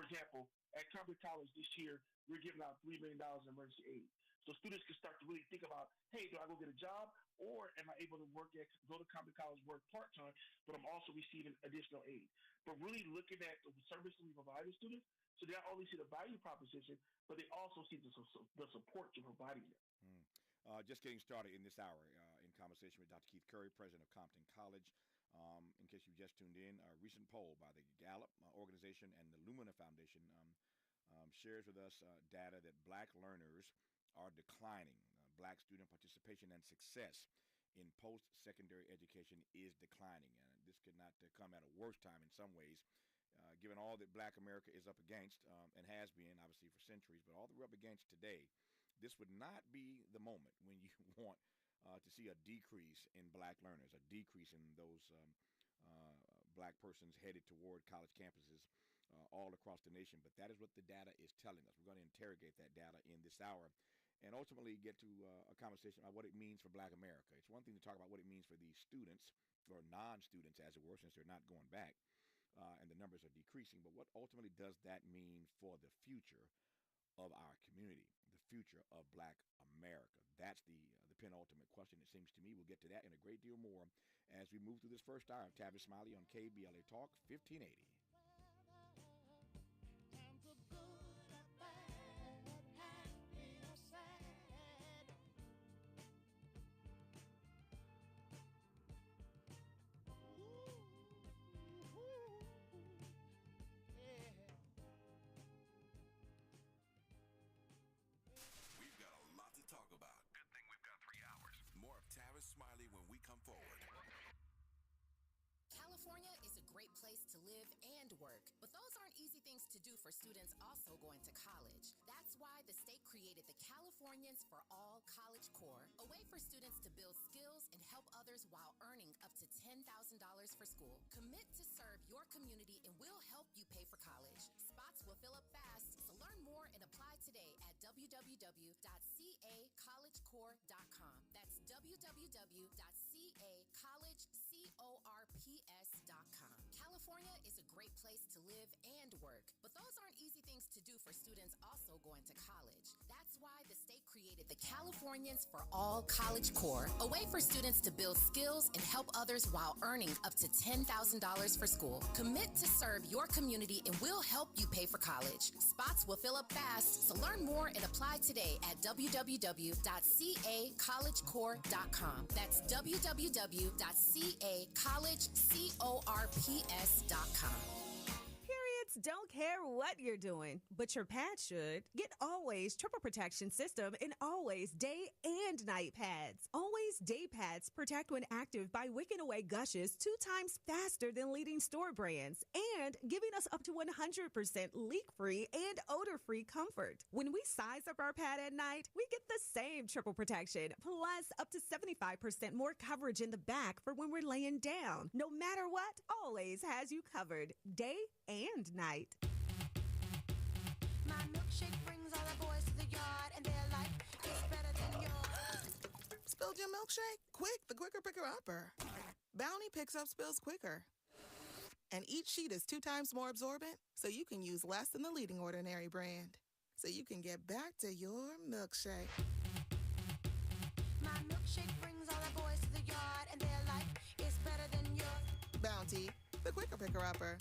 For example, at Compton College this year, we're giving out $3 million in emergency aid. So students can start to really think about, hey, do I go get a job, or am I able to go to Compton College, work part-time, but I'm also receiving additional aid. But really looking at the services we provide to students, so they not only see the value proposition, but they also see the support you're providing them. Just getting started in this hour in conversation with Dr. Keith Curry, president of Compton College. In case you just tuned in, a recent poll by the Gallup organization and the Lumina Foundation shares with us data that black learners are declining. Black student participation and success in post-secondary education is declining. And this could not come at a worse time in some ways, given all that black America is up against and has been, obviously, for centuries, but all that we're up against today. This would not be the moment when you want to see a decrease in black learners, a decrease in those black persons headed toward college campuses all across the nation. But that is what the data is telling us. We're going to interrogate that data in this hour and ultimately get to a conversation about what it means for black America. It's one thing to talk about what it means for these students, or non-students, as it were, since they're not going back and the numbers are decreasing. But what ultimately does that mean for the future of our community, the future of black America? That's the penultimate question, it seems to me. We'll get to that and a great deal more as we move through this first hour of Tavis Smiley on KBLA Talk 1580. Talk about. Good thing we've got 3 hours. More of Tavis Smiley when we come forward. California is a great place to live and work, but those aren't easy things to do for students also going to college. That's why the state created the Californians for All College Corps, a way for students to build skills and help others while earning up to $10,000 for school. Commit to serve your community and we'll help you pay for college. Spots will fill up fast, so learn more and apply today at www.cacollegecorps.com. That's www.cacollegecorps.com. California is a great place to live and work, but those aren't easy things to do for students also going to college. That's why the state created the Californians for All College Corps, a way for students to build skills and help others while earning up to $10,000 for school. Commit to serve your community and we'll help you pay for college. Spots will fill up fast, so learn more and apply today at www.cacollegecorps.com. That's www.cacollegecorps.com. Periods don't care what you're doing, but your pad should. Get Always Triple Protection System in Always Day and Night Pads. Always Day Pads protect when active by wicking away gushes 2 times faster than leading store brands and giving us up to 100% leak-free and odor-free comfort. When we size up our pad at night, we get the same triple protection, plus up to 75% more coverage in the back for when we're laying down. No matter what, Always has you covered, day and night. My milkshake brings all the boys to the yard, and they're like, it's better than yours. Spilled your milkshake? Quick, the quicker picker-upper. Bounty picks up spills quicker. And each sheet is 2 times more absorbent, so you can use less than the leading Ordinary brand. So you can get back to your milkshake. My milkshake brings all the boys to the yard, and they're like, it's better than yours. Bounty, the quicker picker-upper.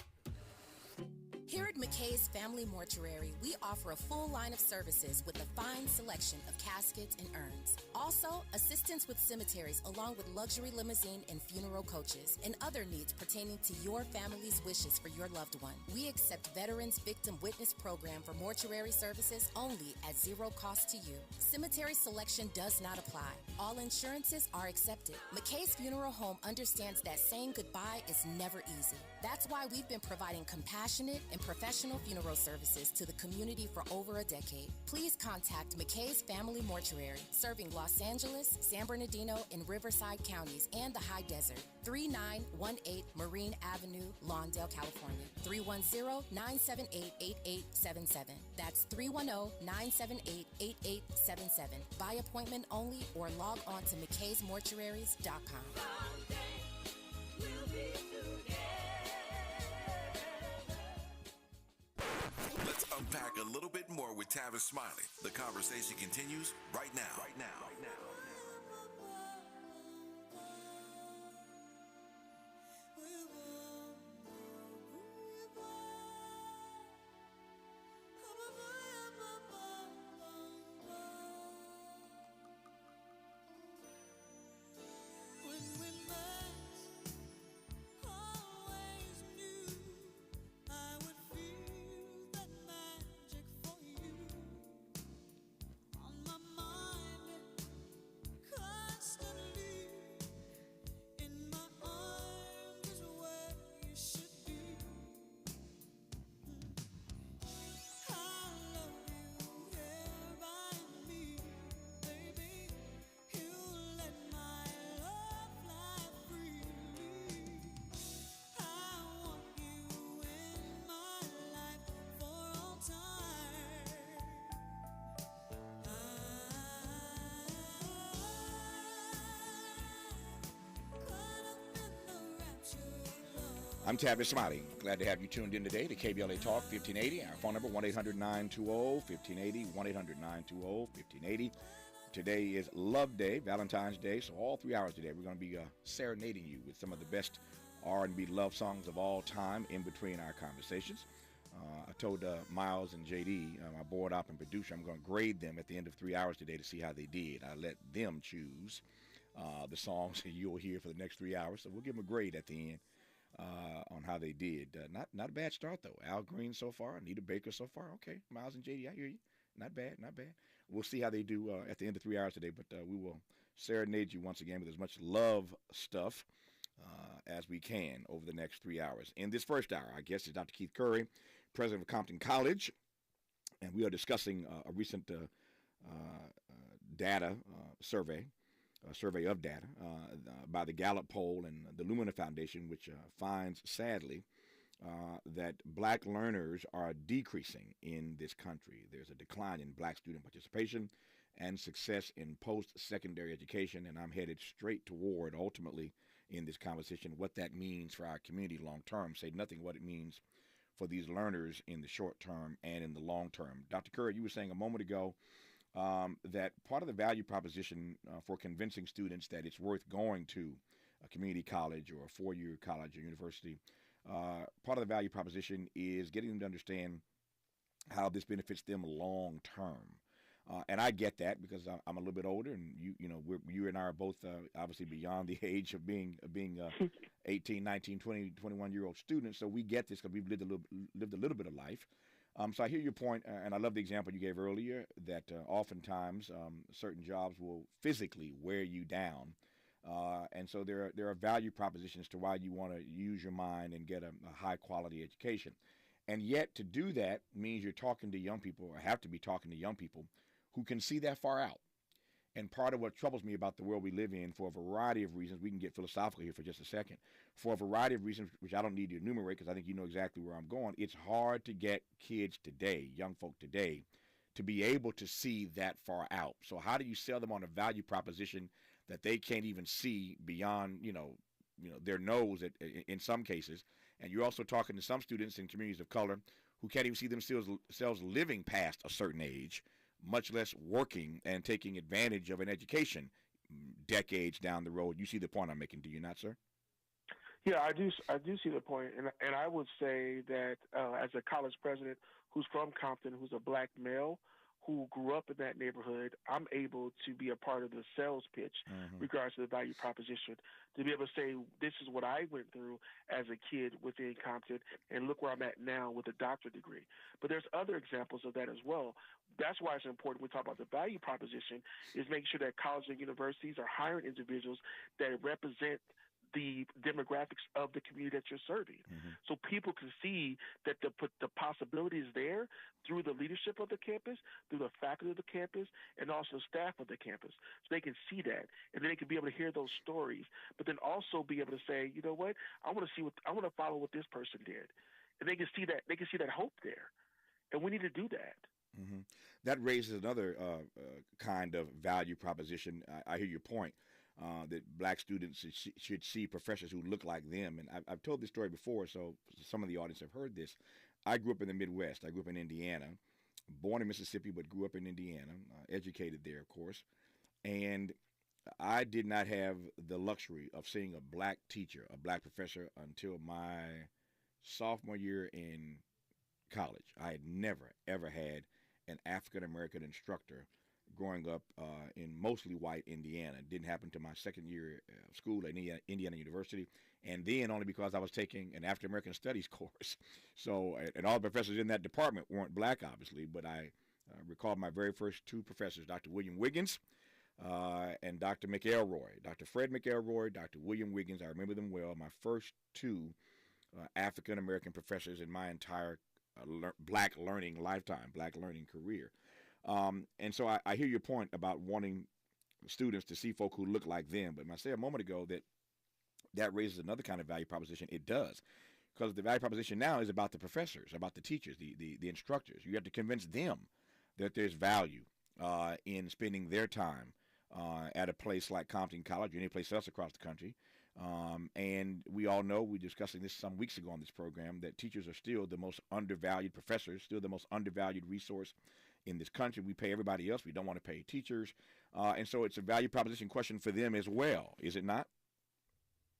Here at McKay's Family Mortuary, we offer a full line of services with a fine selection of caskets and urns. Also, assistance with cemeteries along with luxury limousine and funeral coaches and other needs pertaining to your family's wishes for your loved one. We accept Veterans Victim Witness Program for mortuary services only at 0 cost to you. Cemetery selection does not apply. All insurances are accepted. McKay's Funeral Home understands that saying goodbye is never easy. That's why we've been providing compassionate and professional funeral services to the community for over a decade. Please contact McKay's Family Mortuary, serving Los Angeles, San Bernardino, and Riverside counties and the High Desert. 3918 Marine Avenue, Lawndale, California. 310-978-8877. That's 310-978-8877. By appointment only or log on to mckaysmortuaries.com. Someday we'll be together. Unpack a little bit more with Tavis Smiley. The conversation continues right now. I'm Tavis Smiley. Glad to have you tuned in today to KBLA Talk 1580. Our phone number 1-800-920-1580, 1-800-920-1580. Today is Love Day, Valentine's Day, so all 3 hours today we're going to be serenading you with some of the best R&B love songs of all time in between our conversations. I told Miles and JD, my board op and producer, I'm going to grade them at the end of 3 hours today to see how they did. I let them choose the songs that you'll hear for the next 3 hours, so we'll give them a grade at the end. On how they did. Not a bad start, though. Al Green so far, Anita Baker so far. Okay, Miles and JD, I hear you. Not bad. We'll see how they do at the end of 3 hours today, but we will serenade you once again with as much love stuff as we can over the next 3 hours. In this first hour, our guest is Dr. Keith Curry, president of Compton College, and we are discussing a recent data survey. A survey of data by the Gallup poll and the Lumina Foundation, which finds, sadly, that black learners are decreasing in this country. There's a decline in black student participation and success in post-secondary education, and I'm headed straight toward, ultimately, in this conversation, what that means for our community long-term. Say nothing what it means for these learners in the short term and in the long term. Dr. Curry, you were saying a moment ago that part of the value proposition for convincing students that it's worth going to a community college or a four-year college or university, part of the value proposition is getting them to understand how this benefits them long term. And I get that because I'm a little bit older, and you and I are both obviously beyond the age of being 18, 19, 20, 21-year-old students. So we get this because we've lived a little bit of life. So I hear your point, and I love the example you gave earlier that oftentimes certain jobs will physically wear you down. And so there are value propositions to why you want to use your mind and get a high-quality education. And yet to do that means you're talking to young people, or have to be talking to young people, who can see that far out. And part of what troubles me about the world we live in, for a variety of reasons, we can get philosophical here for just a second, for a variety of reasons, which I don't need to enumerate because I think you know exactly where I'm going, it's hard to get kids today, young folk today, to be able to see that far out. So how do you sell them on a value proposition that they can't even see beyond, their nose in some cases? And you're also talking to some students in communities of color who can't even see themselves living past a certain age, much less working and taking advantage of an education decades down the road. You see the point I'm making, do you not, sir? Yeah, I do see the point, and I would say that as a college president who's from Compton, who's a black male, who grew up in that neighborhood, I'm able to be a part of the sales pitch regards to the value proposition, to be able to say, this is what I went through as a kid within Compton, and look where I'm at now with a doctorate degree. But there's other examples of that as well. That's why it's important when we talk about the value proposition, is making sure that colleges and universities are hiring individuals that represent the demographics of the community that you're serving. So people can see that the possibility is there through the leadership of the campus, through the faculty of the campus, and also the staff of the campus. So they can see that, and then they can be able to hear those stories, but then also be able to say, you know what, I want to follow what this person did. And they can see that hope there. And we need to do that. That raises another kind of value proposition. I hear your point. That black students should see professors who look like them. And I've told this story before, so some of the audience have heard this. I grew up in the Midwest. I grew up in Indiana, born in Mississippi, but grew up in Indiana, educated there, of course. And I did not have the luxury of seeing a black teacher, a black professor, until my sophomore year in college. I had never, ever had an African American instructor growing up in mostly white Indiana. It didn't happen to my second year of school at Indiana University, and then only because I was taking an African American Studies course. So, and all the professors in that department weren't black, obviously, but I recall my very first two professors, Dr. William Wiggins and Dr. McElroy, Dr. Fred McElroy, Dr. William Wiggins. I remember them well. My first two African American professors in my entire black learning lifetime, black learning career. And so I hear your point about wanting students to see folk who look like them. But I said a moment ago that raises another kind of value proposition. It does. Because the value proposition now is about the professors, about the teachers, the instructors. You have to convince them that there's value in spending their time at a place like Compton College or any place else across the country. And we all know, we were discussing this some weeks ago on this program, that teachers are still the most undervalued, professors still the most undervalued resource in this country. We pay everybody else. We don't want to pay teachers. And so it's a value proposition question for them as well, is it not?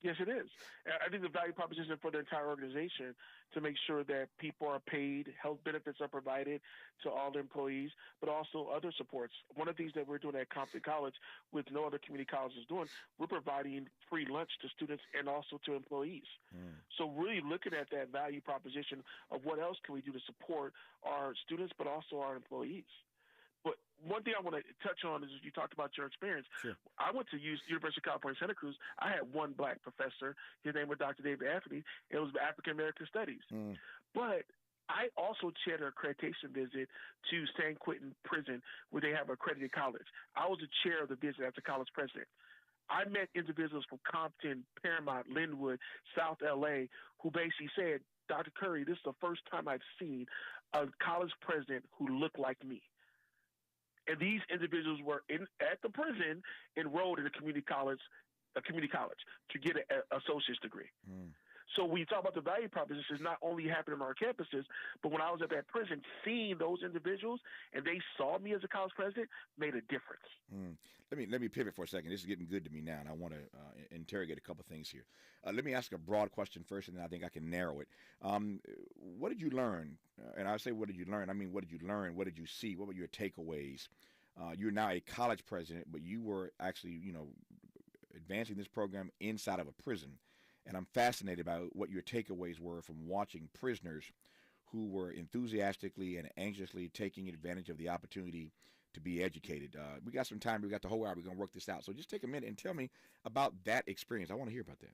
Yes, it is. I think the value proposition for the entire organization to make sure that people are paid, health benefits are provided to all the employees, but also other supports. One of the things that we're doing at Compton College with no other community college is doing, we're providing free lunch to students and also to employees. So really looking at that value proposition of what else can we do to support our students, but also our employees. But one thing I want to touch on is you talked about your experience. Sure. I went to University of California, Santa Cruz. I had one black professor. His name was Dr. David Anthony. It was African American Studies. But I also chaired an accreditation visit to San Quentin Prison, where they have accredited college. I was the chair of the visit as the college president. I met individuals from Compton, Paramount, Linwood, South LA, who basically said, Dr. Curry, this is the first time I've seen a college president who looked like me. And these individuals were at the prison enrolled in a community college to get an associate's degree. So when you talk about the value propositions, not only happening on our campuses, but when I was at that prison, seeing those individuals and they saw me as a college president made a difference. Let me pivot for a second. This is getting good to me now, and I want to interrogate a couple things here. Let me ask a broad question first, and then I think I can narrow it. What did you learn? And I say, what did you learn? I mean, what did you learn? What did you see? What were your takeaways? You're now a college president, but you were actually, advancing this program inside of a prison. And I'm fascinated by what your takeaways were from watching prisoners who were enthusiastically and anxiously taking advantage of the opportunity to be educated. We got some time. We got the whole hour. We're going to work this out. So just take a minute and tell me about that experience. I want to hear about that.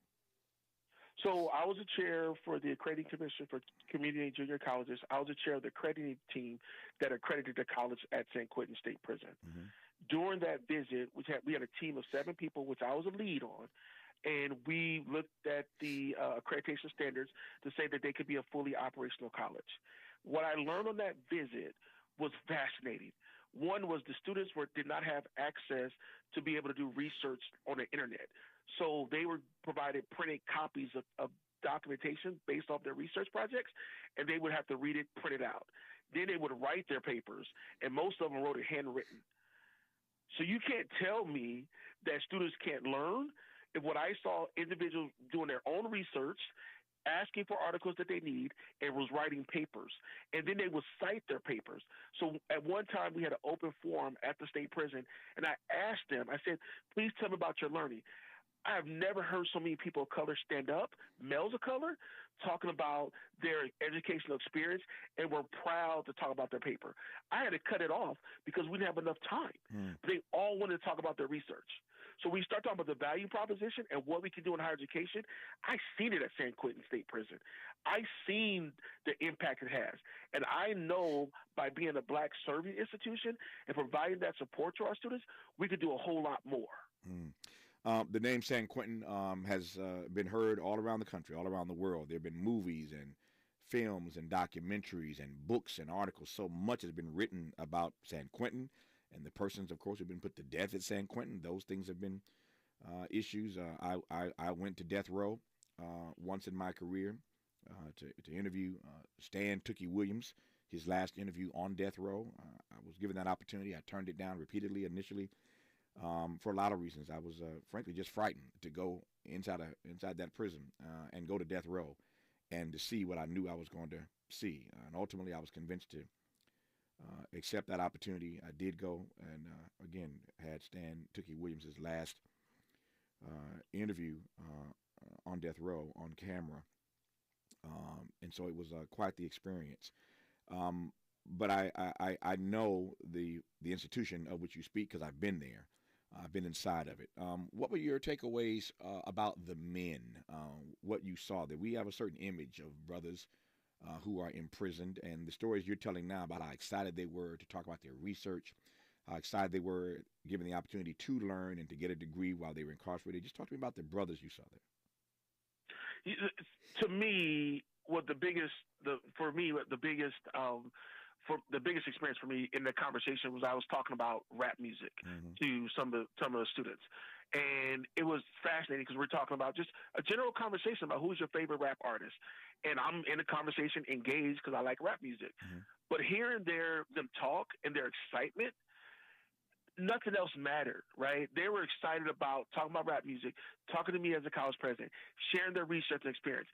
So I was the chair for the Accrediting Commission for Community and Junior Colleges. I was the chair of the accrediting team that accredited the college at San Quentin State Prison. During that visit, we had a team of 7 people, which I was a lead on. And we looked at the accreditation standards to say that they could be a fully operational college. What I learned on that visit was fascinating. One was the students did not have access to be able to do research on the internet. So they were provided printed copies of documentation based off their research projects, and they would have to read it, print it out. Then they would write their papers, and most of them wrote it handwritten. So you can't tell me that students can't learn. If what I saw individuals doing their own research, asking for articles that they need, and was writing papers. And then they would cite their papers. So at one time, we had an open forum at the state prison, and I asked them, I said, please tell me about your learning. I have never heard so many people of color stand up, males of color, talking about their educational experience, and were proud to talk about their paper. I had to cut it off because we didn't have enough time. They all wanted to talk about their research. So we start talking about the value proposition and what we can do in higher education. I seen it at San Quentin State Prison. I seen the impact it has. And I know by being a black serving institution and providing that support to our students, we could do a whole lot more. The name San Quentin has been heard all around the country, all around the world. There have been movies and films and documentaries and books and articles. So much has been written about San Quentin. And the persons, of course, have been put to death at San Quentin. Those things have been issues. I went to death row once in my career. to interview Stan Tookie Williams, his last interview on death row. I was given that opportunity. I turned it down repeatedly initially for a lot of reasons. I was frankly just frightened to go inside that prison and go to death row and to see what I knew I was going to see. And ultimately, I was convinced to accept that opportunity. I did go and, again, had Stan Tookie Williams' last interview on death row on camera. And so it was quite the experience. But I know the institution of which you speak because I've been there. I've been inside of it. What were your takeaways about the men, what you saw? That we have a certain image of brothers who are imprisoned, and the stories you're telling now about how excited they were to talk about their research, how excited they were given the opportunity to learn and to get a degree while they were incarcerated. Just talk to me about the brothers you saw there. To me, the biggest experience for me in the conversation was I was talking about rap music to some of the students, and it was fascinating because we're talking about just a general conversation about who's your favorite rap artist, and I'm in a conversation engaged because I like rap music, but hearing them talk and their excitement, nothing else mattered, right? They were excited about talking about rap music, talking to me as a college president, sharing their research and experience.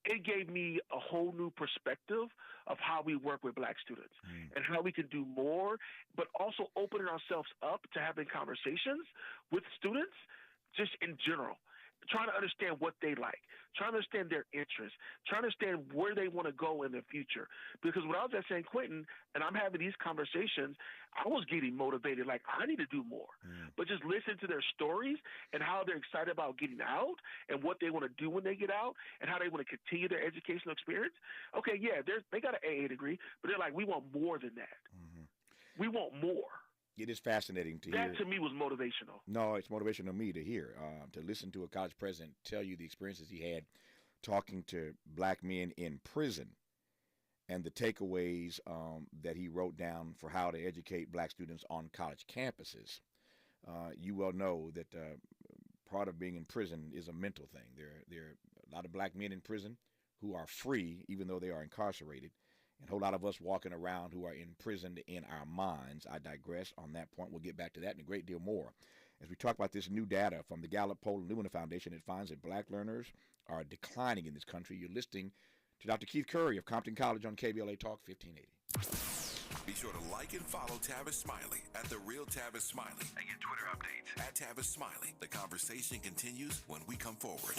It gave me a whole new perspective of how we work with Black students and how we can do more, but also opening ourselves up to having conversations with students just in general, trying to understand what they like, trying to understand their interests, trying to understand where they want to go in the future. Because when I was at San Quentin and I'm having these conversations, I was getting motivated, like I need to do more. But just listen to their stories and how they're excited about getting out and what they want to do when they get out and how they want to continue their educational experience. Okay, yeah, they got an AA degree, but they're like, we want more than that. We want more. It is fascinating to hear. That to me was motivational. No, it's motivational to me to hear, to listen to a college president tell you the experiences he had talking to Black men in prison and the takeaways that he wrote down for how to educate Black students on college campuses. You well know that part of being in prison is a mental thing. There are a lot of Black men in prison who are free even though they are incarcerated. And a whole lot of us walking around who are imprisoned in our minds. I digress on that point. We'll get back to that and a great deal more. As we talk about this new data from the Gallup poll and Lumina Foundation, it finds that Black learners are declining in this country. You're listening to Dr. Keith Curry of Compton College on KBLA Talk 1580. Be sure to like and follow Tavis Smiley at The Real Tavis Smiley and get Twitter updates at Tavis Smiley. The conversation continues when we come forward.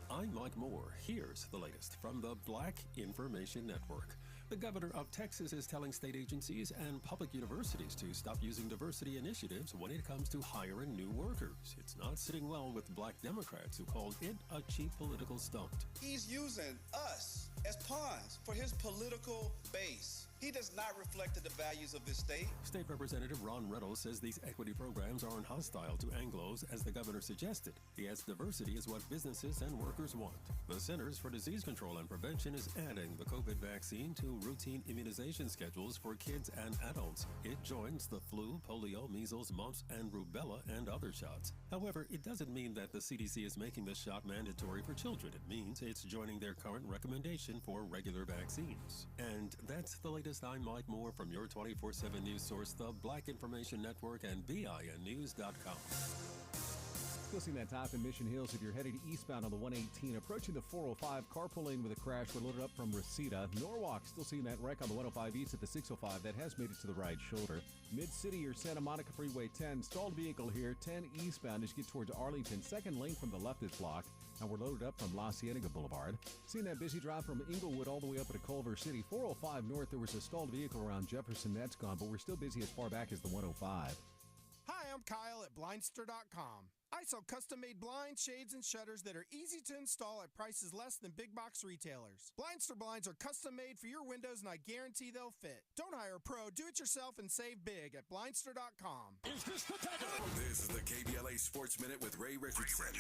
I'm Mike Moore. Here's the latest from the Black Information Network. The governor of Texas is telling state agencies and public universities to stop using diversity initiatives when it comes to hiring new workers. It's not sitting well with Black Democrats who called it a cheap political stunt. He's using us as pawns for his political base. He does not reflect the values of this state. State Representative Ron Reynolds says these equity programs aren't hostile to Anglos, as the governor suggested. He adds diversity is what businesses and workers want. The Centers for Disease Control and Prevention is adding the COVID vaccine to routine immunization schedules for kids and adults. It joins the flu, polio, measles, mumps, and rubella and other shots. However, it doesn't mean that the CDC is making the shot mandatory for children. It means it's joining their current recommendation for regular vaccines. And that's the latest. I'm Mike Moore from your 24/7 news source, the Black Information Network and BINnews.com. Still seeing that top in Mission Hills if you're heading eastbound on the 118. Approaching the 405, carpooling with a crash. We're loaded up from Reseda. Norwalk, still seeing that wreck on the 105 east at the 605. That has made it to the right shoulder. Mid-City or Santa Monica Freeway 10. Stalled vehicle here, 10 eastbound as you get towards Arlington. Second lane from the left is blocked. And we're loaded up from La Cienega Boulevard. Seeing that busy drive from Inglewood all the way up to Culver City. 405 north, there was a stalled vehicle around Jefferson. That's gone, but we're still busy as far back as the 105. Hi, I'm Kyle at Blindster.com. I sell custom-made blinds, shades, and shutters that are easy to install at prices less than big box retailers. Blindster blinds are custom-made for your windows, and I guarantee they'll fit. Don't hire a pro. Do it yourself and save big at Blindster.com. This is the KBLA Sports Minute with Ray Richardson.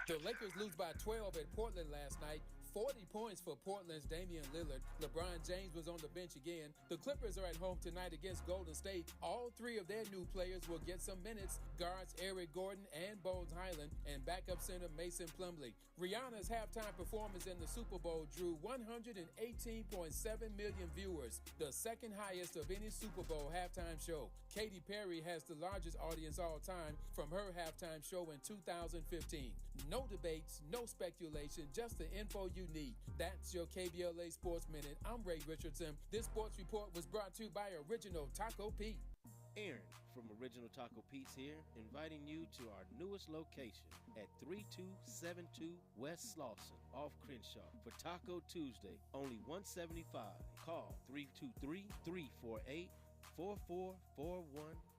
The Lakers lose by 12 at Portland last night, 40 points for Portland's Damian Lillard. LeBron James was on the bench again. The Clippers are at home tonight against Golden State. All three of their new players will get some minutes. Guards Eric Gordon and Bones Highland and backup center Mason Plumlee. Rihanna's halftime performance in the Super Bowl drew 118.7 million viewers, the second highest of any Super Bowl halftime show. Katy Perry has the largest audience all time from her halftime show in 2015. No debates, no speculation, just the info you need. That's your KBLA Sports Minute. I'm Ray Richardson. This sports report was brought to you by Original Taco Pete. Aaron from Original Taco Pete's here, inviting you to our newest location at 3272 West Slauson off Crenshaw for Taco Tuesday, only $175. Call 323-348-4441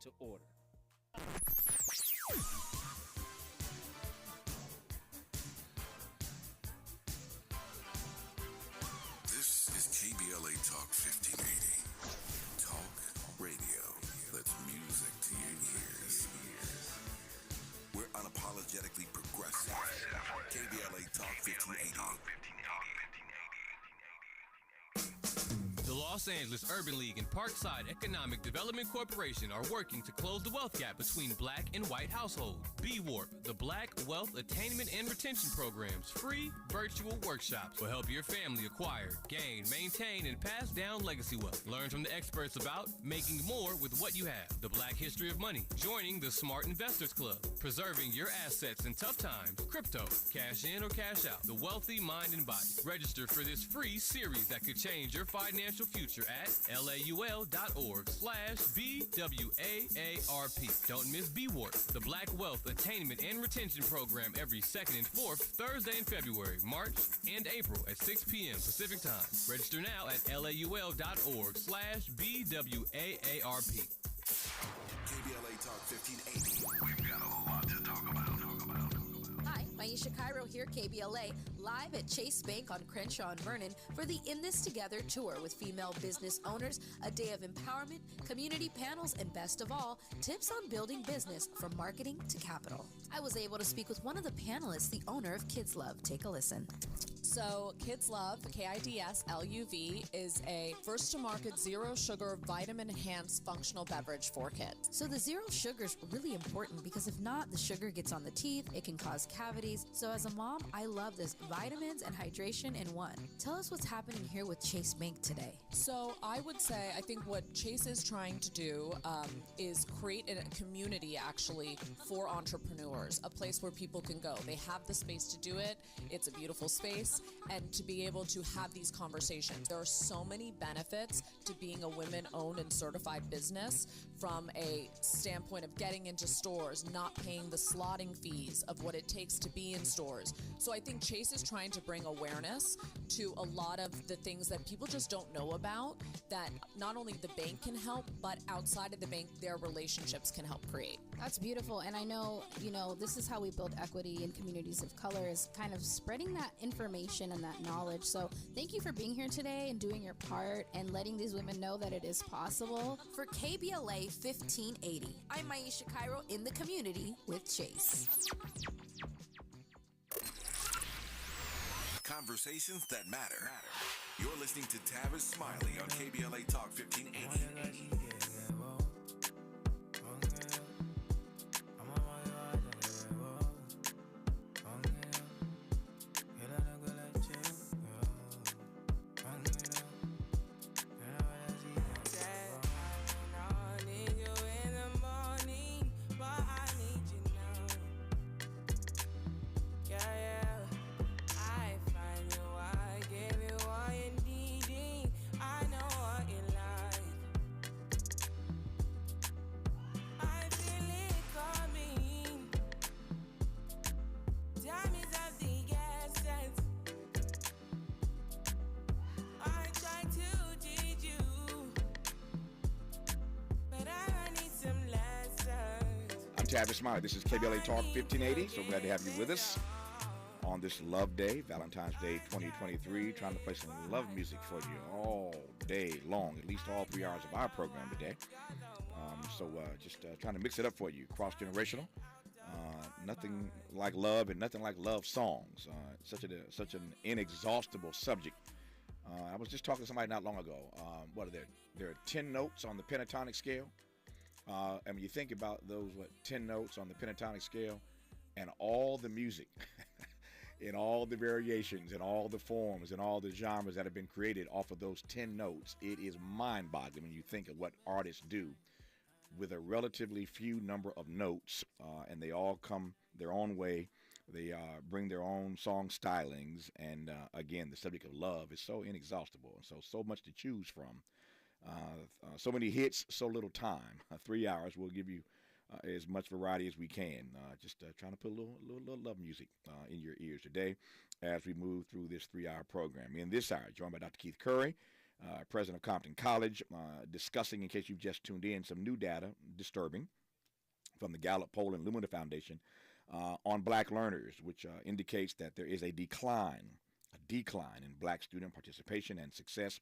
to order. This is KBLA Talk 1580. Talk radio. That's music to your ears. We're unapologetically progressive. KBLA Talk 1580. The Los Angeles Urban League and Parkside Economic Development Corporation are working to close the wealth gap between black and white households. B-Warp, the Black Wealth Attainment and Retention Program's free virtual workshops will help your family acquire, gain, maintain, and pass down legacy wealth. Learn from the experts about making more with what you have, the Black history of money, joining the Smart Investors Club, preserving your assets in tough times, crypto, cash in or cash out, the wealthy mind and body. Register for this free series that could change your financial future at laul.org/BWAARP. Don't miss B-Warp, the Black Wealth Attainment and Retention Program, every second and fourth Thursday in February, March, and April at 6 p.m. Pacific Time. Register now at laul.org/BWAARP. KBLA Talk 1580. We've got a lot to talk about. Hi, Maisha Cairo here, KBLA, live at Chase Bank on Crenshaw and Vernon for the In This Together tour with female business owners, a day of empowerment, community panels, and best of all, tips on building business from marketing to capital. I was able to speak with one of the panelists, the owner of Kids Love. Take a listen. So Kids Love, KIDSLUV, is a first-to-market zero-sugar, vitamin-enhanced functional beverage for kids. So the zero sugar is really important because if not, the sugar gets on the teeth, it can cause cavities. So as a mom, I love this vitamins and hydration in one. Tell us what's happening here with Chase Bank today. So I would say, I think what Chase is trying to do is create a community, actually, for entrepreneurs, a place where people can go. They have the space to do it. It's a beautiful space. And to be able to have these conversations. There are so many benefits to being a women-owned and certified business, from a standpoint of getting into stores, not paying the slotting fees of what it takes to be in stores. So I think Chase is trying to bring awareness to a lot of the things that people just don't know about, that not only the bank can help, but outside of the bank, their relationships can help create. That's beautiful. And I know, this is how we build equity in communities of color, is kind of spreading that information and that knowledge. So thank you for being here today and doing your part and letting these women know that it is possible. For KBLA 1580, I'm Maisha Cairo in the community with Chase. Conversations that matter. You're listening to Tavis Smiley on KBLA Talk 1580. Tavis Smiley. This is KBLA Talk 1580. So glad to have you with us on this Love Day, Valentine's Day 2023. Trying to play some love music for you all day long, at least all 3 hours of our program today. Just trying to mix it up for you, cross-generational. Nothing like love and nothing like love songs. Such an inexhaustible subject. I was just talking to somebody not long ago. What are there? There are 10 notes on the pentatonic scale. And when you think about those, 10 notes on the pentatonic scale and all the music and all the variations and all the forms and all the genres that have been created off of those 10 notes, it is mind-boggling when you think of what artists do with a relatively few number of notes, and they all come their own way. They bring their own song stylings, and again, the subject of love is so inexhaustible, and so much to choose from. So many hits, so little time. 3 hours will give you as much variety as we can. Just trying to put a little love music in your ears today as we move through this 3-hour program. In this hour, joined by Dr. Keith Curry, president of Compton College, discussing, in case you've just tuned in, some new data, disturbing, from the Gallup poll and Lumina Foundation on black learners, which indicates that there is a decline in black student participation and success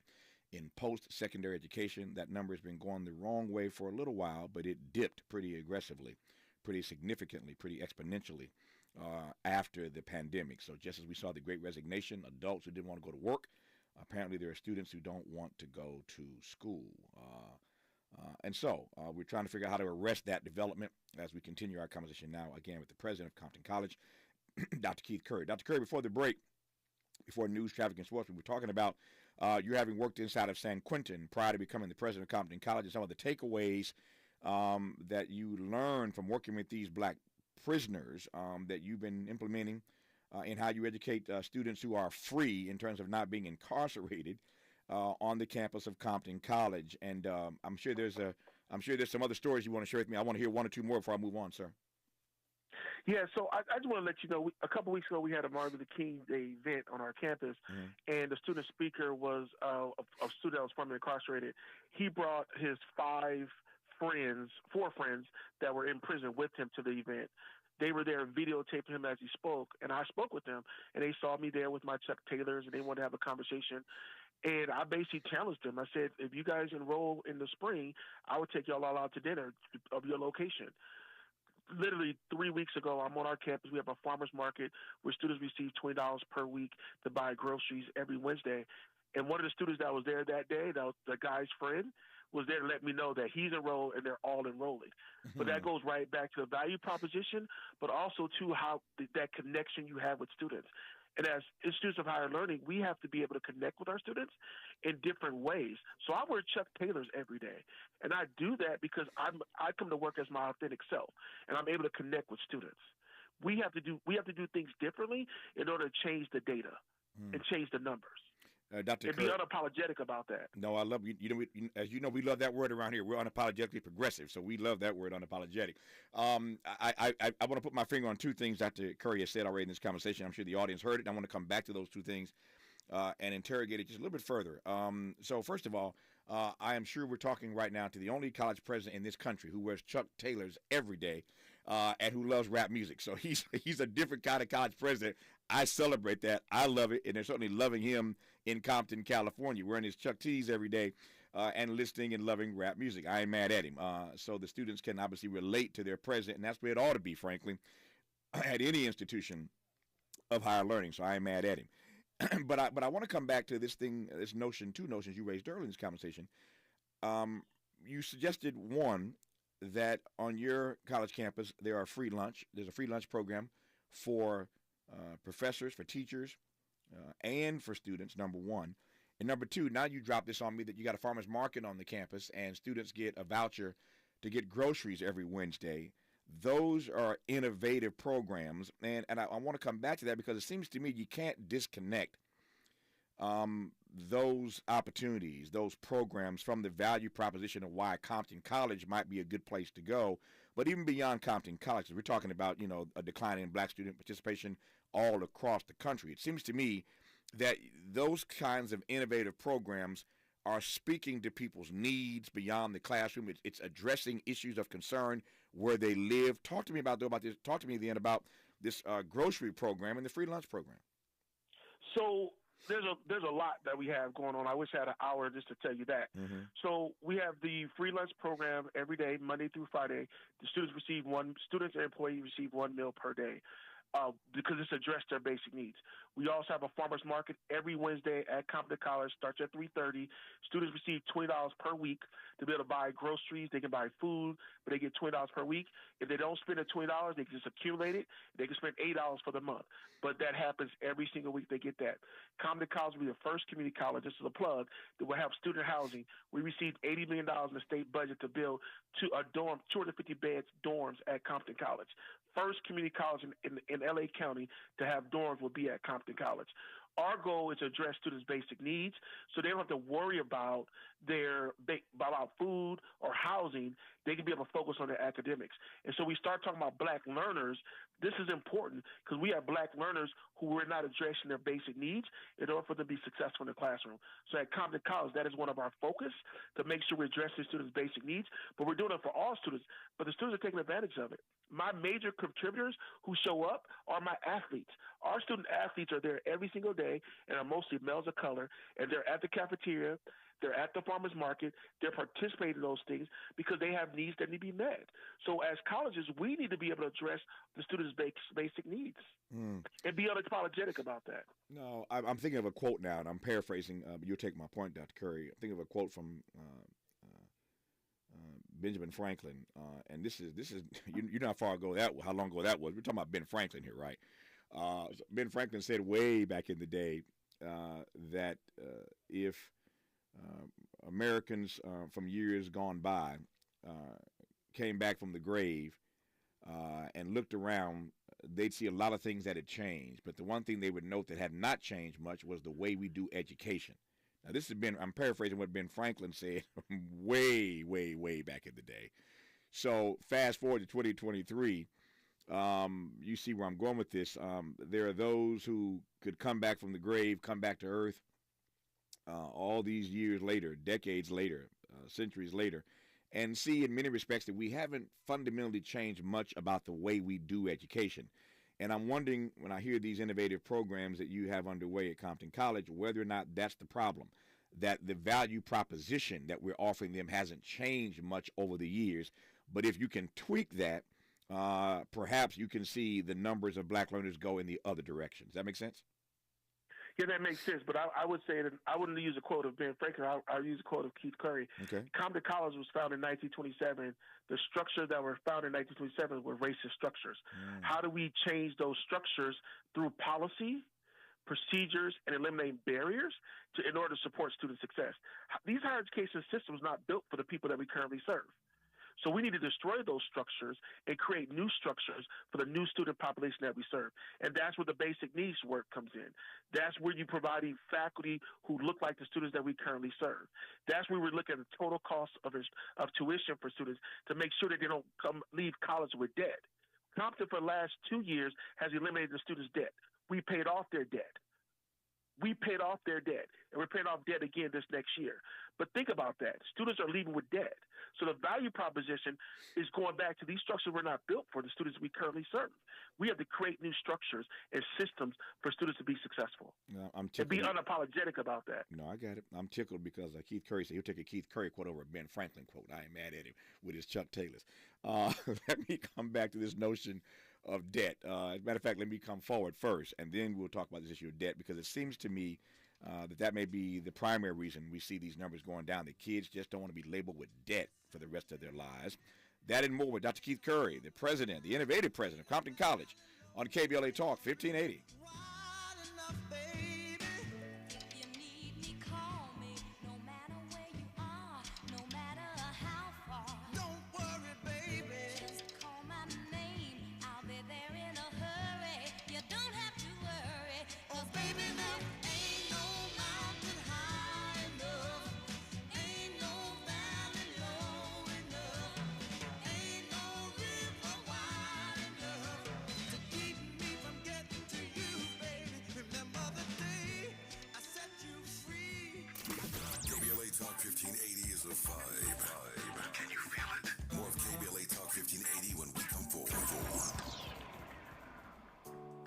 in post-secondary education. That number has been going the wrong way for a little while, but it dipped pretty aggressively, pretty significantly, pretty exponentially after the pandemic. So just as we saw the Great Resignation, adults who didn't want to go to work, apparently there are students who don't want to go to school. And so we're trying to figure out how to arrest that development as we continue our conversation now, again, with the president of Compton College, Dr. Keith Curry. Dr. Curry, before the break, before news, traffic, and sports, we were talking about you having worked inside of San Quentin prior to becoming the president of Compton College, and some of the takeaways that you learned from working with these black prisoners that you've been implementing in how you educate students who are free in terms of not being incarcerated on the campus of Compton College. And I'm sure there's some other stories you want to share with me. I want to hear one or two more before I move on, sir. Yeah, so I just want to let you know, a couple weeks ago we had a Martin Luther King Day event on our campus, and the student speaker was a student that was formerly incarcerated. He brought his four friends that were in prison with him to the event. They were there videotaping him as he spoke, and I spoke with them, and they saw me there with my Chuck Taylors, and they wanted to have a conversation. And I basically challenged them. I said, if you guys enroll in the spring, I would take y'all all out to dinner of your location. Literally 3 weeks ago, I'm on our campus. We have a farmer's market where students receive $20 per week to buy groceries every Wednesday. And one of the students that was there that day, that was the guy's friend, was there to let me know that he's enrolled and they're all enrolling. But that goes right back to the value proposition, but also to how that connection you have with students. And as institutes of higher learning, we have to be able to connect with our students in different ways. So I wear Chuck Taylors every day, and I do that because I come to work as my authentic self, and I'm able to connect with students. We have to do things differently in order to change the data and change the numbers. Dr. And be unapologetic about that. No, I love you. As you know, we love that word around here. We're unapologetically progressive, so we love that word, unapologetic. I want to put my finger on two things Dr. Curry has said already in this conversation. I'm sure the audience heard it, and I want to come back to those two things and interrogate it just a little bit further. So first of all, I am sure we're talking right now to the only college president in this country who wears Chuck Taylors every day and who loves rap music. So he's a different kind of college president. I celebrate that. I love it, and they're certainly loving him in Compton, California, wearing his Chuck T's every day and listening and loving rap music. I ain't mad at him. So the students can obviously relate to their president, and that's where it ought to be, frankly, at any institution of higher learning. So I ain't mad at him. But I want to come back to this thing, two notions you raised earlier in this conversation. You suggested, one, that on your college campus there's a free lunch program for professors, for teachers, and for students, number one. And number two, now you drop this on me that you got a farmer's market on the campus and students get a voucher to get groceries every Wednesday. Those are innovative programs, and I want to come back to that because it seems to me you can't disconnect those opportunities, those programs from the value proposition of why Compton College might be a good place to go. But even beyond Compton College, we're talking about, a decline in black student participation all across the country. It seems to me that those kinds of innovative programs are speaking to people's needs beyond the classroom. It's addressing issues of concern where they live. Talk to me about this. Talk to me then about this grocery program and the free lunch program. So there's a lot that we have going on. I wish I had an hour just to tell you that. Mm-hmm. So we have the free lunch program every day, Monday through Friday. The students and employees receive 1 meal per day. Because it's addressed their basic needs. We also have a farmer's market every Wednesday at Compton College. Starts at 3:30. Students receive $20 per week to be able to buy groceries. They can buy food, but they get $20 per week. If they don't spend the $20, they can just accumulate it. They can spend $8 for the month. But that happens every single week. They get that. Compton College will be the first community college, this is a plug, that will have student housing. We received $80 million in the state budget to build 250 beds dorms at Compton College. First community college in L.A. County to have dorms will be at Compton College. Our goal is to address students' basic needs so they don't have to worry about about food or housing. They can be able to focus on their academics. And so we start talking about black learners. This is important because we have black learners who are not addressing their basic needs in order for them to be successful in the classroom. So at Compton College, that is one of our focus to make sure we address the students' basic needs. But we're doing it for all students. But the students are taking advantage of it. My major contributors who show up are my athletes. Our student athletes are there every single day and are mostly males of color, and they're at the cafeteria. They're at the farmer's market. They're participating in those things because they have needs that need to be met. So as colleges, we need to be able to address the students' basic needs and be unapologetic about that. No, I'm thinking of a quote now, and I'm paraphrasing. You'll take my point, Dr. Curry. I'm thinking of a quote from Benjamin Franklin, and this is you know how long ago that was. We're talking about Ben Franklin here, right? Ben Franklin said way back in the day that if Americans from years gone by came back from the grave and looked around, they'd see a lot of things that had changed. But the one thing they would note that had not changed much was the way we do education. Now, this has been, I'm paraphrasing what Ben Franklin said way, way, way back in the day. So fast forward to 2023, you see where I'm going with this. There are those who could come back from the grave, come back to earth all these years later, decades later, centuries later, and see in many respects that we haven't fundamentally changed much about the way we do education. And I'm wondering, when I hear these innovative programs that you have underway at Compton College, whether or not that's the problem, that the value proposition that we're offering them hasn't changed much over the years. But if you can tweak that, perhaps you can see the numbers of black learners go in the other direction. Does that make sense? Yeah, that makes sense. But I would say that I wouldn't use a quote of Ben Franklin. I'll use a quote of Keith Curry. Okay. Compton College was founded in 1927. The structures that were founded in 1927 were racist structures. How do we change those structures through policy, procedures, and eliminate barriers in order to support student success? These higher education systems are not built for the people that we currently serve. So we need to destroy those structures and create new structures for the new student population that we serve. And that's where the basic needs work comes in. That's where you providing faculty who look like the students that we currently serve. That's where we look at the total cost of tuition for students to make sure that they don't leave college with debt. Compton for the last 2 years has eliminated the students' debt. We paid off their debt. We paid off their debt, and we're paying off debt again this next year. But think about that. Students are leaving with debt. So the value proposition is going back to these structures were not built for the students we currently serve. We have to create new structures and systems for students to be successful. No, I'm tickled. And be unapologetic about that. No, I got it. I'm tickled because Keith Curry said he'll take a Keith Curry quote over a Ben Franklin quote. I ain't mad at him with his Chuck Taylors. Let me come back to this notion of debt. As a matter of fact, let me come forward first, and then we'll talk about this issue of debt, because it seems to me that may be the primary reason we see these numbers going down. The kids just don't want to be labeled with debt for the rest of their lives. That and more with Dr. Keith Curry, the president, the innovative president of Compton College, on KBLA Talk 1580. Talk 1580 is a vibe. Can you feel it? More of KBLA Talk 1580 when we come forward.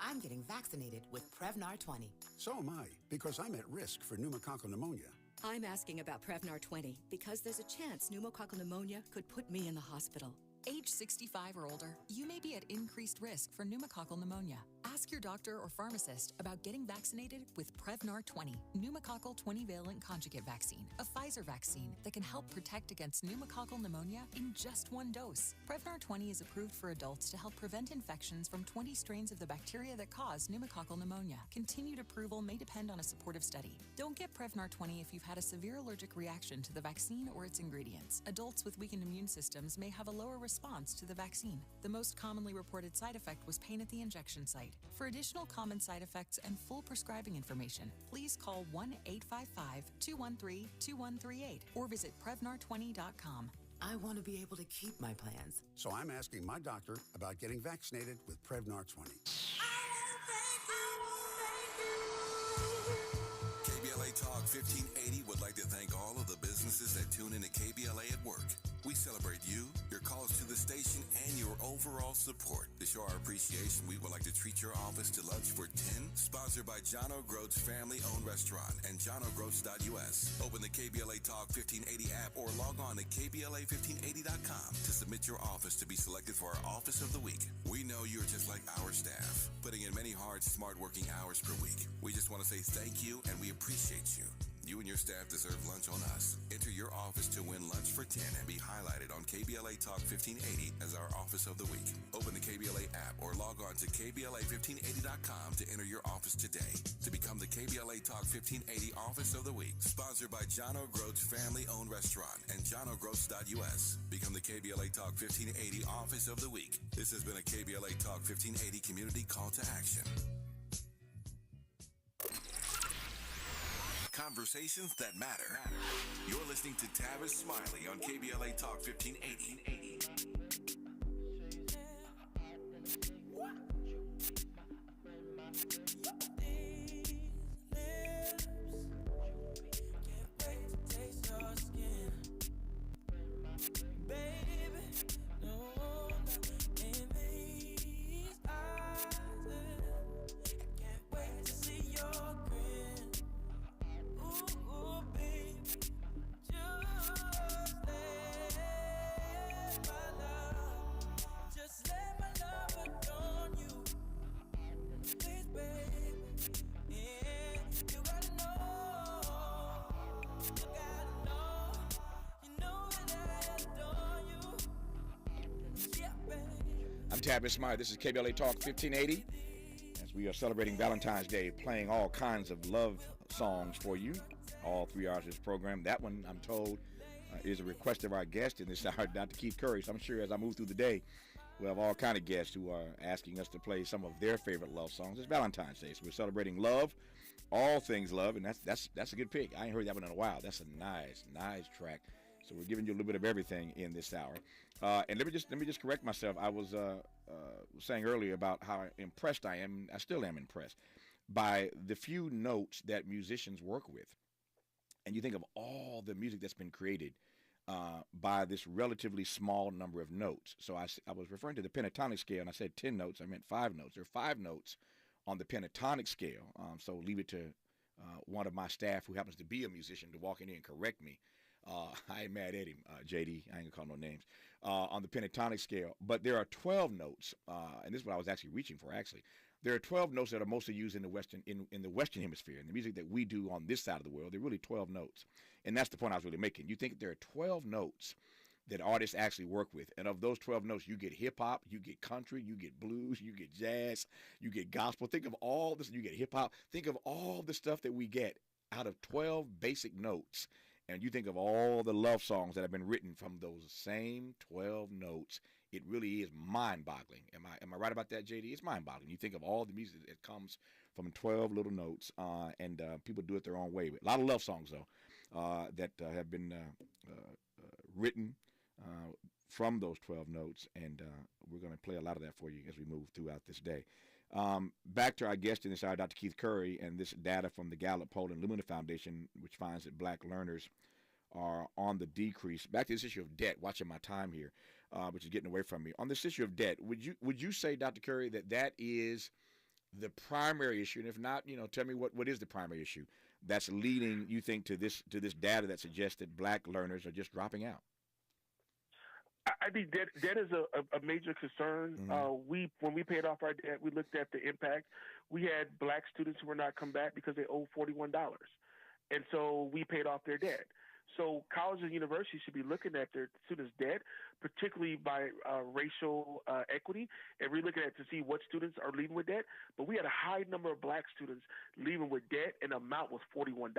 I I'm getting vaccinated with Prevnar 20. So am I, because I'm at risk for pneumococcal pneumonia. I'm asking about Prevnar 20 because there's a chance pneumococcal pneumonia could put me in the hospital. Age 65 or older, you may be at increased risk for pneumococcal pneumonia. Ask your doctor or pharmacist about getting vaccinated with Prevnar 20, pneumococcal 20-valent conjugate vaccine, a Pfizer vaccine that can help protect against pneumococcal pneumonia in just one dose. Prevnar 20 is approved for adults to help prevent infections from 20 strains of the bacteria that cause pneumococcal pneumonia. Continued approval may depend on a supportive study. Don't get Prevnar 20 if you've had a severe allergic reaction to the vaccine or its ingredients. Adults with weakened immune systems may have a lower response to the vaccine. The most commonly reported side effect was pain at the injection site. For additional common side effects and full prescribing information, please call 1-855-213-2138 or visit Prevnar20.com. I want to be able to keep my plans. So I'm asking my doctor about getting vaccinated with Prevnar 20. KBLA Talk 1580 would like to thank all of the businesses that tune into KBLA at work. We celebrate you, your calls to the station, and your overall support. To show our appreciation, we would like to treat your office to lunch for 10, sponsored by John O'Groats family-owned restaurant and johnogroats.us. Open the KBLA Talk 1580 app or log on to KBLA1580.com to submit your office to be selected for our Office of the Week. We know you're just like our staff, putting in many hard, smart working hours per week. We just want to say thank you, and we appreciate you. You and your staff deserve lunch on us. Enter your office to win lunch for 10 and be highlighted on KBLA Talk 1580 as our Office of the Week. Open the KBLA app or log on to KBLA1580.com to enter your office today to become the KBLA Talk 1580 Office of the Week. Sponsored by John O'Groats family-owned restaurant and johnogroats.us. Become the KBLA Talk 1580 Office of the Week. This has been a KBLA Talk 1580 community call to action. Conversations that matter. You're listening to Tavis Smiley on KBLA Talk 1580. I'm Tavis Smiley. This is KBLA Talk 1580. As we are celebrating Valentine's Day, playing all kinds of love songs for you, all 3 hours of this program. That one, I'm told, is a request of our guest in this hour, Dr. Keith Curry. So I'm sure as I move through the day, we'll have all kind of guests who are asking us to play some of their favorite love songs. It's Valentine's Day, so we're celebrating love, all things love, and that's a good pick. I ain't heard that one in a while. That's a nice track. So we're giving you a little bit of everything in this hour. And let me just correct myself. I was saying earlier about how impressed I am. I still am impressed by the few notes that musicians work with. And you think of all the music that's been created by this relatively small number of notes. So I was referring to the pentatonic scale, and I said 10 notes. I meant 5 notes. There are 5 notes on the pentatonic scale. So leave it to one of my staff who happens to be a musician to walk in here and correct me. I ain't mad at him, JD. I ain't gonna call no names. On the pentatonic scale, but there are 12 notes, and this is what I was actually reaching for. Actually, there are 12 notes that are mostly used in the Western Hemisphere. In the music that we do on this side of the world, there are really 12 notes, and that's the point I was really making. You think there are 12 notes that artists actually work with, and of those 12 notes, you get hip hop, you get country, you get blues, you get jazz, you get gospel. Think of all this. You get hip hop. Think of all the stuff that we get out of 12 basic notes. And you think of all the love songs that have been written from those same 12 notes. It really is mind-boggling. Am I right about that, JD? It's mind-boggling. You think of all the music that comes from 12 little notes, and people do it their own way. A lot of love songs, though, that have been written from those 12 notes, and we're going to play a lot of that for you as we move throughout this day. Back to our guest in this hour, Dr. Keith Curry, and this data from the Gallup poll and Lumina Foundation, which finds that black learners are on the decrease. Back to this issue of debt, watching my time here, which is getting away from me. On this issue of debt, would you say, Dr. Curry, that is the primary issue? And if not, tell me what is the primary issue that's leading, you think, to this data that suggests that black learners are just dropping out? I think debt is a major concern. Mm-hmm. When we paid off our debt, we looked at the impact. We had black students who were not come back because they owed $41, and so we paid off their debt. So colleges and universities should be looking at their students' debt, particularly by racial equity, and we're looking at to see what students are leaving with debt. But we had a high number of black students leaving with debt, and the amount was $41.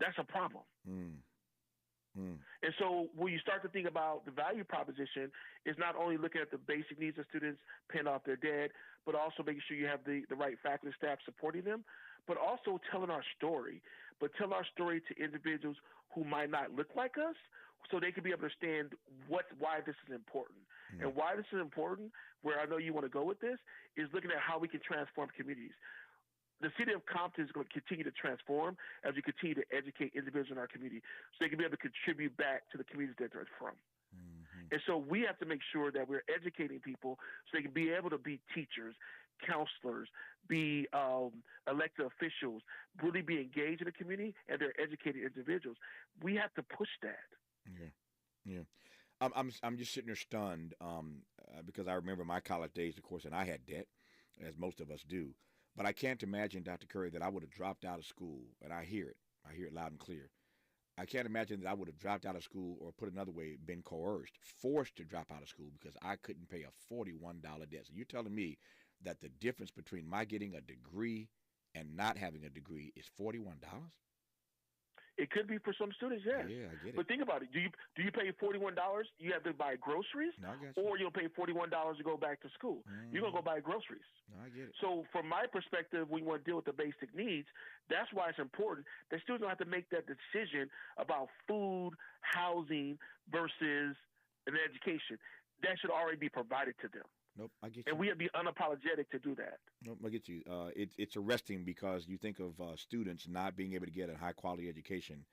That's a problem. And so when you start to think about the value proposition, is not only looking at the basic needs of students, paying off their debt, but also making sure you have the right faculty staff supporting them, but also telling our story, but tell our story to individuals who might not look like us, so they can be able to understand why this is important. And why this is important, where I know you want to go with this, is looking at how we can transform communities. The city of Compton is going to continue to transform as we continue to educate individuals in our community so they can be able to contribute back to the communities that they're from. And so we have to make sure that we're educating people so they can be able to be teachers, counselors, be elected officials, really be engaged in the community, and they're educated individuals. We have to push that. Yeah. I'm just sitting there stunned because I remember my college days, of course, and I had debt, as most of us do. But I can't imagine, Dr. Curry, that I would have dropped out of school, and I hear it loud and clear. I can't imagine that I would have dropped out of school, or put another way, been coerced, forced to drop out of school because I couldn't pay a $41 debt. So you're telling me that the difference between my getting a degree and not having a degree is $41? It could be for some students, yes. Yeah, I get it. But think about it. Do you pay $41? You have to buy groceries, no, I got you. Or you'll pay $41 to go back to school. You're gonna go buy groceries. No, I get it. So from my perspective, we want to deal with the basic needs. That's why it's important that students don't have to make that decision about food, housing versus an education. That should already be provided to them. Nope, I get you. And we have to be unapologetic to do that. Nope, I get you. It's arresting because you think of students not being able to get a high-quality education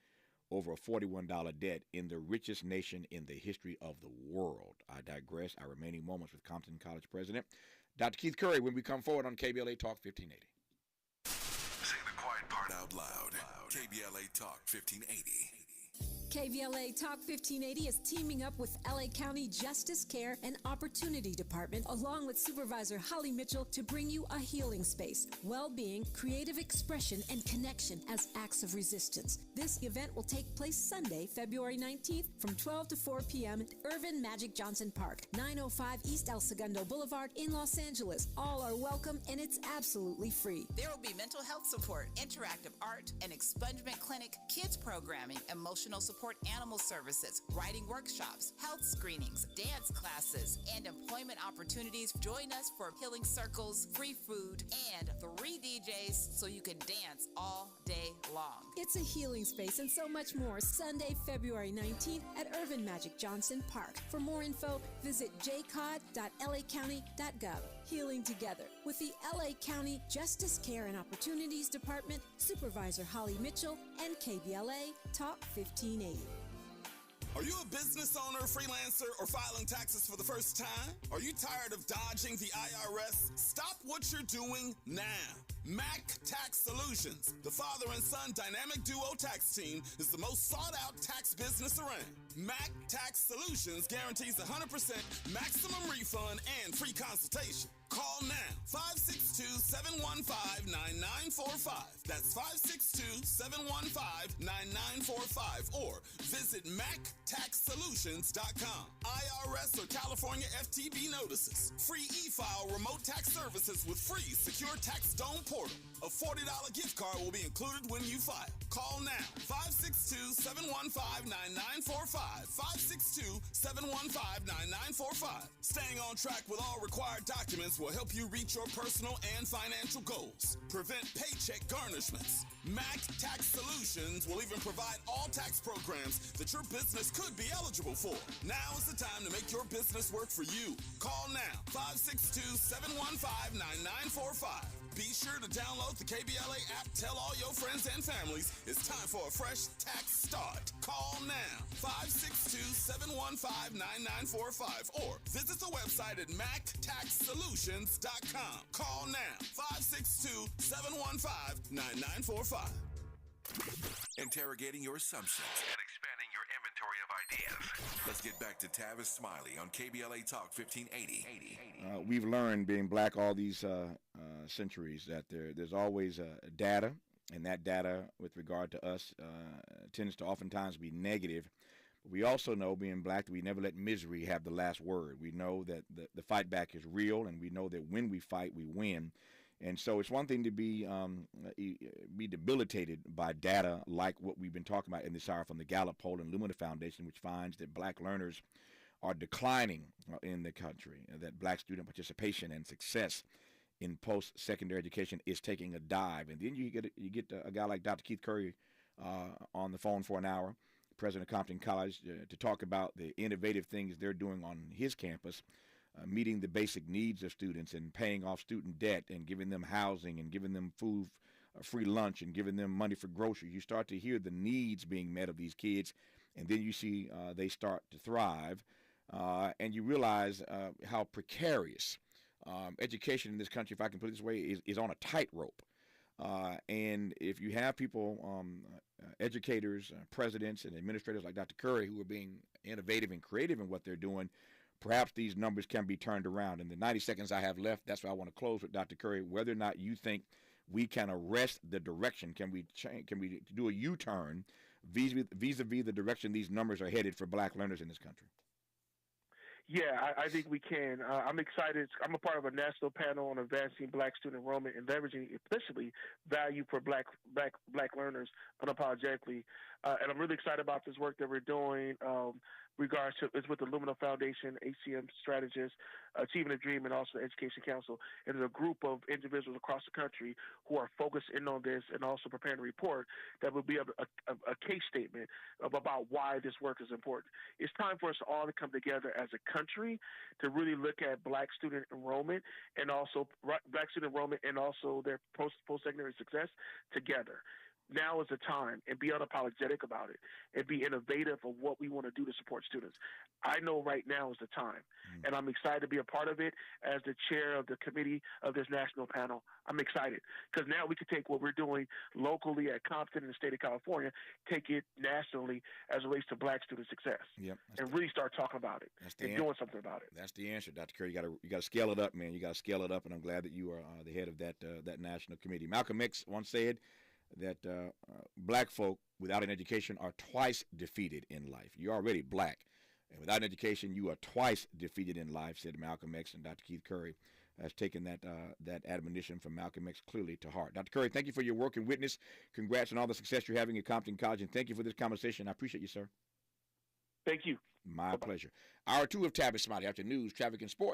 over a $41 debt in the richest nation in the history of the world. I digress. Our remaining moments with Compton College President, Dr. Keith Curry, when we come forward on KBLA Talk 1580. Say the quiet part out loud. KBLA Talk 1580. KBLA Talk 1580 is teaming up with LA County Justice Care and Opportunity Department, along with Supervisor Holly Mitchell, to bring you a healing space, well-being, creative expression, and connection as acts of resistance. This event will take place Sunday, February 19th from 12 to 4 p.m. at Irvin Magic Johnson Park, 905 East El Segundo Boulevard in Los Angeles. All are welcome, and it's absolutely free. There will be mental health support, interactive art, an expungement clinic, kids programming, emotional support, animal services, writing workshops, health screenings, dance classes, and employment opportunities. Join us for healing circles, free food, and 3 DJs so you can dance all day long. It's a healing space and so much more. Sunday, February 19th at Irvin Magic Johnson Park. For more info, visit jcod.lacounty.gov. Healing together with the LA County Justice Care and Opportunities Department, Supervisor Holly Mitchell, and KBLA Talk 1580. Are you a business owner, freelancer, or filing taxes for the first time? Are you tired of dodging the IRS? Stop what you're doing now. Mac Tax Solutions, the father and son dynamic duo tax team, is the most sought-out tax business around. Mac Tax Solutions guarantees 100% maximum refund and free consultation. Call now, 562-715-9945. That's 562-715-9945. Or visit MacTaxSolutions.com. IRS or California FTB notices. Free e-file remote tax services with free secure tax dome portal. A $40 gift card will be included when you file. Call now, 562-715-9945. 562-715-9945. Staying on track with all required documents will help you reach your personal and financial goals. Prevent paycheck garnishments. Mac Tax Solutions will even provide all tax programs that your business could be eligible for. Now is the time to make your business work for you. Call now, 562-715-9945. Be sure to download the KBLA app. Tell all your friends and families it's time for a fresh tax start. Call now, 562-715-9945 or visit the website at mactaxsolutions.com. Call now, 562-715-9945. Interrogating your assumptions and expanding your inventory of ideas. Let's get back to Tavis Smiley on KBLA Talk 1580. We've learned, being black all these centuries, that there's always data, and that data with regard to us tends to oftentimes be negative. We also know, being black, that we never let misery have the last word. We know that the fight back is real, and we know that when we fight, we win. And so it's one thing to be debilitated by data like what we've been talking about in this hour from the Gallup poll and Lumina Foundation, which finds that black learners are declining in the country, that black student participation and success in post-secondary education is taking a dive. And then you get a guy like Dr. Keith Curry on the phone for an hour, president of Compton College, to talk about the innovative things they're doing on his campus, meeting the basic needs of students and paying off student debt and giving them housing and giving them food, free lunch, and giving them money for groceries. You start to hear the needs being met of these kids, and then you see they start to thrive, and you realize how precarious education in this country, if I can put it this way, is on a tightrope. And if you have people, educators, presidents, and administrators like Dr. Curry, who are being innovative and creative in what they're doing, perhaps these numbers can be turned around. In the 90 seconds I have left, that's why I want to close with Dr. Curry, whether or not you think we can arrest the direction. Can we do a U-turn vis-a-vis the direction these numbers are headed for black learners in this country? Yeah, I think we can. I'm excited. I'm a part of a national panel on advancing black student enrollment and leveraging implicitly value for black learners unapologetically. And I'm really excited about this work that we're doing. Regards to it's with the Lumina Foundation, HCM strategists, Achieving a Dream, and also the Education Council. And there's a group of individuals across the country who are focused in on this and also preparing a report that will be a case statement about why this work is important. It's time for us all to come together as a country to really look at black student enrollment and also their post-secondary success together. Now is the time, and be unapologetic about it and be innovative of what we want to do to support students. I know right now is the time, and I'm excited to be a part of it as the chair of the committee of this national panel. I'm excited because now we can take what we're doing locally at Compton in the state of California, take it nationally as it relates to black student success, and really start talking about it and doing something about it. That's the answer, Dr. Curry. You got to scale it up, man. You got to scale it up, and I'm glad that you are the head of that national committee. Malcolm X once said that black folk without an education are twice defeated in life. You're already black, and without an education, you are twice defeated in life, said Malcolm X, and Dr. Keith Curry has taken that admonition from Malcolm X clearly to heart. Dr. Curry, thank you for your work and witness. Congrats on all the success you're having at Compton College, and thank you for this conversation. I appreciate you, sir. Thank you. My pleasure. Hour 2 of Tavis Smiley after news, traffic, and sports.